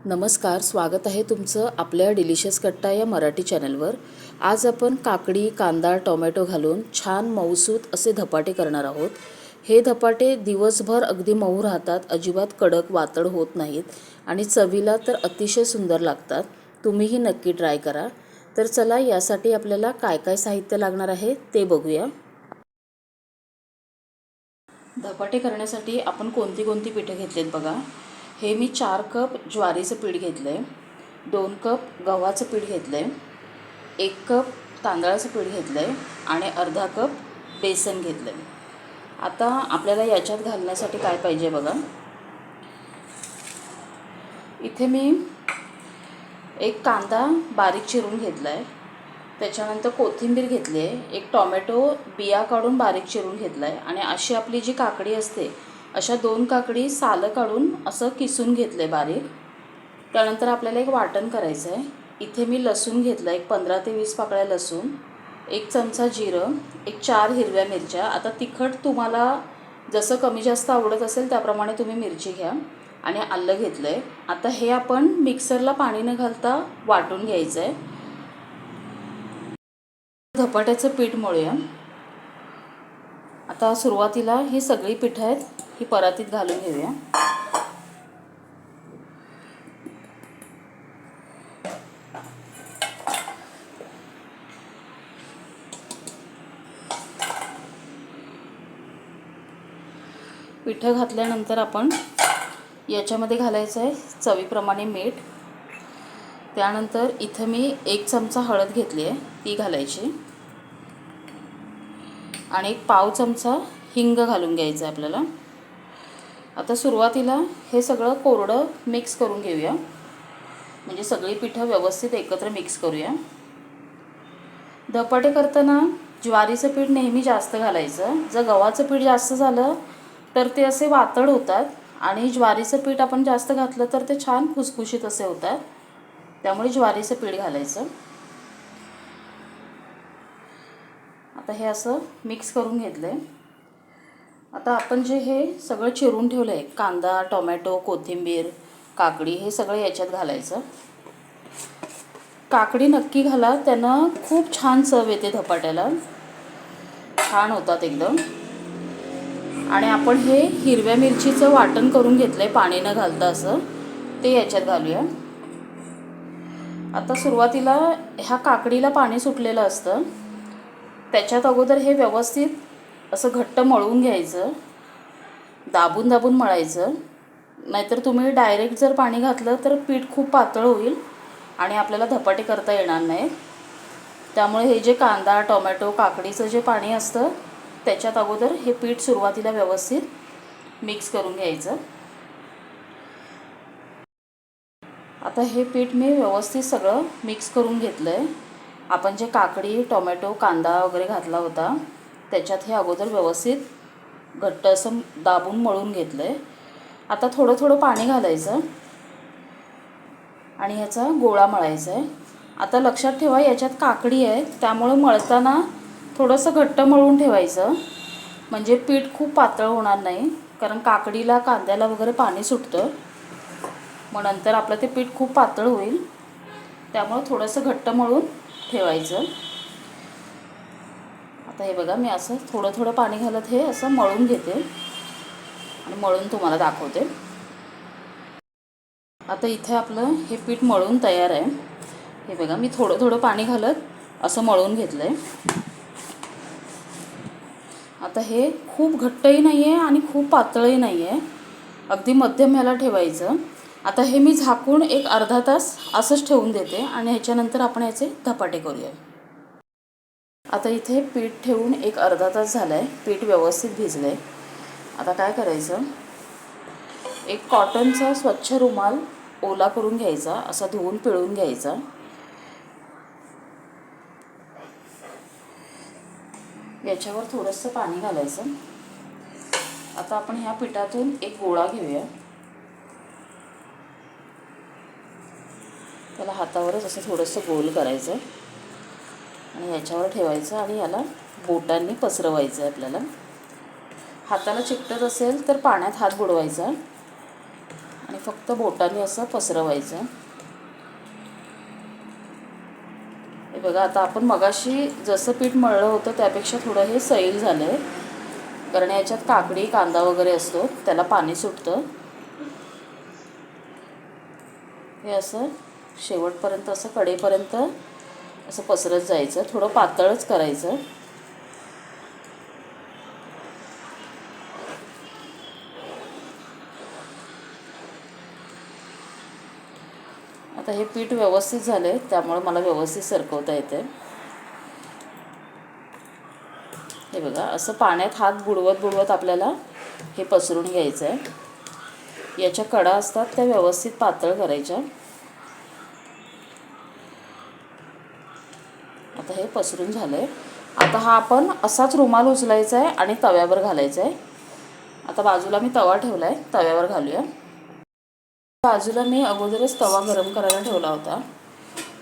नमस्कार, स्वागत आहे तुमचं आपल्या डिलिशियस कट्टा या मराठी चॅनलवर। आज आपण काकडी, कांदा, टोमॅटो घालून छान मऊसूत असे धपाटे करणार आहोत। हे धपाटे दिवसभर अगदी मऊ राहतात, अजिबात कडक वातड होत नाहीत आणि चवीला तर अतिशय सुंदर लागतात। तुम्हीही नक्की ट्राय करा। तर चला, यासाठी आपल्याला काय काय साहित्य लागणार आहे ते बघूया। धपाटे करण्यासाठी आपण कोणती कोणती पिठे घेतलीत बघा। हे मी 4 कप ज्वारीचं पीठ घेतलं आहे, 2 कप गव्हाचं पीठ घेतलं आहे, 1 कप तांदळाचं पीठ घेतलं आहे आणि अर्धा कप बेसन घेतलं आहे। आता आपल्याला याच्यात घालण्यासाठी काय पाहिजे बघा। इथे मी एक कांदा बारीक चिरून घेतला आहे, त्याच्यानंतर कोथिंबीर घेतली आहे, एक टोमॅटो बिया काढून बारीक चिरून घेतला आहे आणि अशी आपली जी काकडी असते अशा 2 काकडी सालं काढून असं किसून घेतले बारीक। त्यानंतर आपल्याला एक वाटण करायचं आहे। इथे मी लसूण घेतला, एक 15 ते 20 पाकळ्या लसूण, 1 चमचा जिरं, एक 4 हिरव्या मिरच्या। आता तिखट तुम्हाला जसं कमी जास्त आवडत असेल त्याप्रमाणे तुम्ही मिरची घ्या आणि आलं घेतलं आहे। आता हे आपण मिक्सरला पाणी न घालता वाटून घ्यायचं आहे। धपाट्याचं पीठ मळूया। आता सुरुवातीला ही सगळी पिठं आहेत ही परातीत घालून घेऊया। पिठं घातल्यानंतर आपण याच्यामध्ये घालायचं आहे चवीप्रमाणे मीठ। त्यानंतर इथं मी 1 चमचा हळद घेतली आहे, ती घालायची आणि 1 पाव चमचा हिंग घालून घ्यायचं आहे आपल्याला। आता सुरुवातीला हे सगळं कोरडं मिक्स करून घेऊया, म्हणजे सगळी पिठं व्यवस्थित एकत्र मिक्स करूया। धपाटे करताना ज्वारीचं पीठ नेहमी जास्त घालायचं। जर गव्हाचं पीठ जास्त झालं तर ते असे वातड होतात आणि ज्वारीचं पीठ आपण जास्त घातलं तर ते छान खुसखुशीत असे होतात, त्यामुळे ज्वारीचं पीठ घालायचं। आता हे असं मिक्स करून घेतलं आहे। आता आपण जे हे सगळं चिरून ठेवलं आहे, कांदा, टोमॅटो, कोथिंबीर, काकडी, हे सगळं याच्यात घालायचं। काकडी नक्की घाला, त्यानं खूप छान चव येते धपाट्याला, छान होतात एकदम। आणि आपण हे हिरव्या मिरचीचं वाटण करून घेतलं आहे पाणी न घालता असं, ते याच्यात घालूया। आता सुरुवातीला ह्या काकडीला पाणी सुटलेलं असतं, त्याच्यात अगोदर हे व्यवस्थित असं घट्ट मळून घ्यायचं, दाबून दाबून मळायचं। नाहीतर तुम्ही डायरेक्ट जर पाणी घातलं तर पीठ खूप पातळ होईल आणि आपल्याला धपाटे करता येणार नाहीत। त्यामुळे हे जे कांदा, टोमॅटो, काकडीचं जे पाणी असतं त्याच्यात अगोदर हे पीठ सुरुवातीला व्यवस्थित मिक्स करून घ्यायचं। आता हे पीठ मी व्यवस्थित सगळं मिक्स करून घेतलं आहे। आपण जे काकडी, टोमॅटो, कांदा वगैरे घातला होता त्याच्यात हे अगोदर व्यवस्थित घट्ट असं दाबून मळून घेतलं आहे। आता थोडं थोडं पाणी घालायचं आणि ह्याचा गोळा मळायचा आहे। आता लक्षात ठेवा, याच्यात काकडी आहे त्यामुळे मळताना थोडंसं घट्ट मळून ठेवायचं, म्हणजे पीठ खूप पातळ होणार नाही, कारण काकडीला, कांद्याला वगैरे पाणी सुटतं, मग नंतर आपलं ते पीठ खूप पातळ होईल, त्यामुळे थोडंसं घट्ट मळून ठेवायचं। आता हे बघा, मी असं थोडं थोडं पाणी घालत हे असं मळून घेते आणि मळून तुम्हाला दाखवते। आता इथे आपलं हे पीठ मळून तयार आहे। हे बघा, मी थोडं थोडं पाणी घालत असं मळून घेतलं आहे। आता हे खूप घट्टही नाही आहे आणि खूप पातळही नाही आहे, अगदी मध्यम ह्याला ठेवायचं। आता हे मी झाकून एक अर्धा तास असंच ठेवून देते आणि ह्याच्यानंतर आपण याचे धपाटे करूया। आता इथे पीठ ठेवून एक अर्धा तास झाला आहे, पीठ व्यवस्थित भिजलं आहे। आता काय करायचं, एक कॉटनचा स्वच्छ रुमाल ओला करून घ्यायचा, असा धुवून पिळून घ्यायचा। याच्यावर थोडंसं पाणी घालायचं। आता आपण ह्या पिठातून एक गोळा घेऊया, त्याला हातावरच असं थोडंसं गोल करायचं आणि याच्यावर ठेवायचं आणि याला बोटांनी पसरवायचं आहे आपल्याला। हाताला चिकटत असेल तर पाण्यात हात बुडवायचा आणि फक्त बोटाने असं पसरवायचं. हे बघा, आता आपण मगाशी जसं पीठ मळलं होतं त्यापेक्षा थोडं हे सैल झालं आहे, कारण याच्यात काकडी कांदा वगैरे असतो, त्याला पाणी सुटतं. हे असं शेवटपर्यंत असं कडेपर्यंत असं पसरत जायचं. थोडं पातळच करायचं. आता हे पीठ व्यवस्थित झालं आहे, त्यामुळे मला व्यवस्थित सरकवता येते. हे बघा, असं पाण्यात हात बुडवत बुडवत आपल्याला हे पसरून घ्यायचं आहे. याच्या कडा असतात त्या व्यवस्थित पातळ करायच्या. आता हे पसरून झालं आहे. आता हा आपण असाच रुमाल उचलायचा आहे आणि तव्यावर घालायचा आहे. आता बाजूला मी तवा ठेवला आहे, तव्यावर घालूया. बाजूला मी अगोदरच तवा गरम करायला ठेवला होता.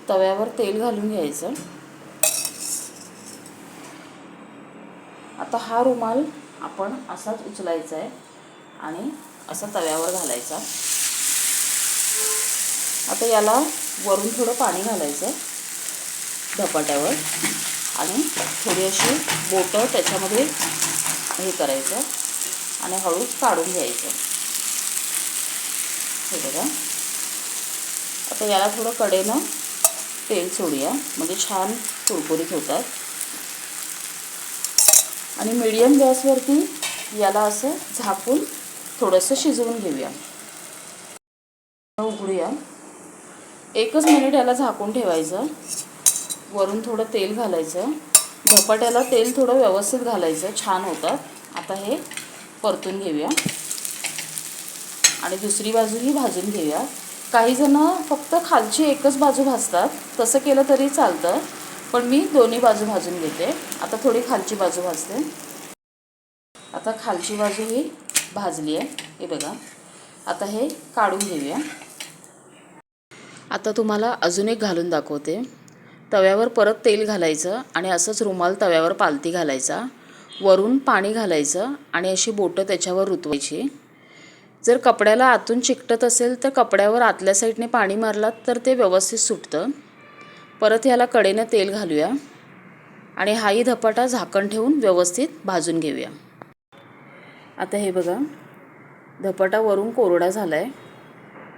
तव्यावर तेल घालून घ्यायचं. आता हा रुमाल आपण असाच उचलायचा आहे आणि असा तव्यावर घालायचा. आता याला वरून थोडं पाणी घालायचं धपाट्यावर आणि थोडी अशी बोटं त्याच्यामध्ये हे करायचं आणि हळूच काढून घ्यायचं. हे बघा, आता याला थोडं कडेनं तेल सोडूया, म्हणजे छान कुरकुरीत होतात. आणि मीडियम गॅसवरती याला असं झाकून थोडंसं शिजवून घेऊया. उघडूया. 1 मिनिट याला झाकून ठेवायचं. वरून थोडं तेल घालायचं. धपाट्याला तेल थोडं व्यवस्थित घालायचं, छान होतात. आता हे परतून घेऊया आणि दुसरी बाजूही भाजून घेऊया. काही जण फक्त खालची एकच बाजू भाजतात, तसं केलं तरी चालतं, पण मी दोन्ही बाजू भाजून घेते. आता थोडी खालची बाजू भाजते. आता खालची बाजू ही भाजली आहे. हे बघा, आता हे काढून घेऊया. आता तुम्हाला अजून एक घालून दाखवते. तव्यावर परत तेल घालायचं आणि असंच रुमाल तव्यावर पालती घालायचा. वरून पाणी घालायचं आणि अशी बोटं त्याच्यावर रुतवायची. जर कपड्याला आतून चिकटत असेल तर कपड्यावर आतल्या साईडने पाणी मारलात तर ते व्यवस्थित सुटतं. परत ह्याला कडेनं तेल घालूया आणि हाही धपाटा झाकण ठेवून व्यवस्थित भाजून घेऊया. आता हे बघा, धपाटा वरून कोरडा झाला आहे.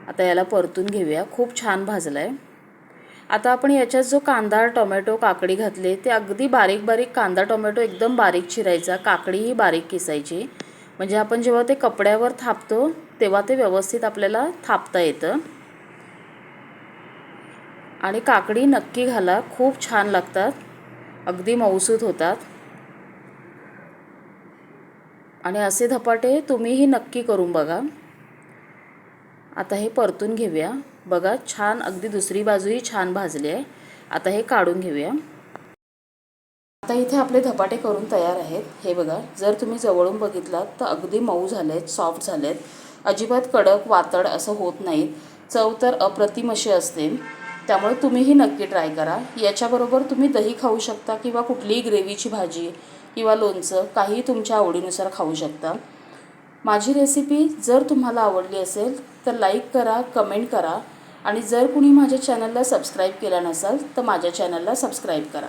आता याला परतून घेऊया. खूप छान भाजला आहे. आता आपण याच्यात जो कांदा टोमॅटो काकडी घातले ते अगदी बारीक बारीक, कांदा टोमॅटो एकदम बारीक चिरायचा, काकडीही बारीक किसायची, म्हणजे आपण जेव्हा ते कपड्यावर थापतो तेव्हा ते व्यवस्थित आपल्याला थापता येतं. आणि काकडी नक्की घाला, खूप छान लागतात, अगदी मऊसूत होतात. आणि असे धपाटे तुम्हीही नक्की करून बघा. आता हे परतून घेऊया. बघा, छान अगदी दुसरी बाजूही छान भाजली आहे. आता हे काढून घेऊया. आता इथे आपले धपाटे करून तयार आहेत. हे बघा, जर तुम्ही जवळून बघितलात तर अगदी मऊ झालेत, सॉफ्ट झालेत, अजिबात कडक वातड असं होत नाहीत. चव तर अप्रतिम अशी असते. त्यामुळे तुम्हीही नक्की ट्राय करा. याच्याबरोबर तुम्ही दही खाऊ शकता किंवा कुठलीही ग्रेव्हीची भाजी किंवा लोणचं, काही तुमच्या आवडीनुसार खाऊ शकता. माझी रेसिपी जर तुम्हाला आवडली असेल तर लाईक करा, कमेंट करा आणि जर कुणी माझ्या चॅनलला सबस्क्राईब केलं नसेल तर माझ्या चॅनलला सबस्क्राईब करा.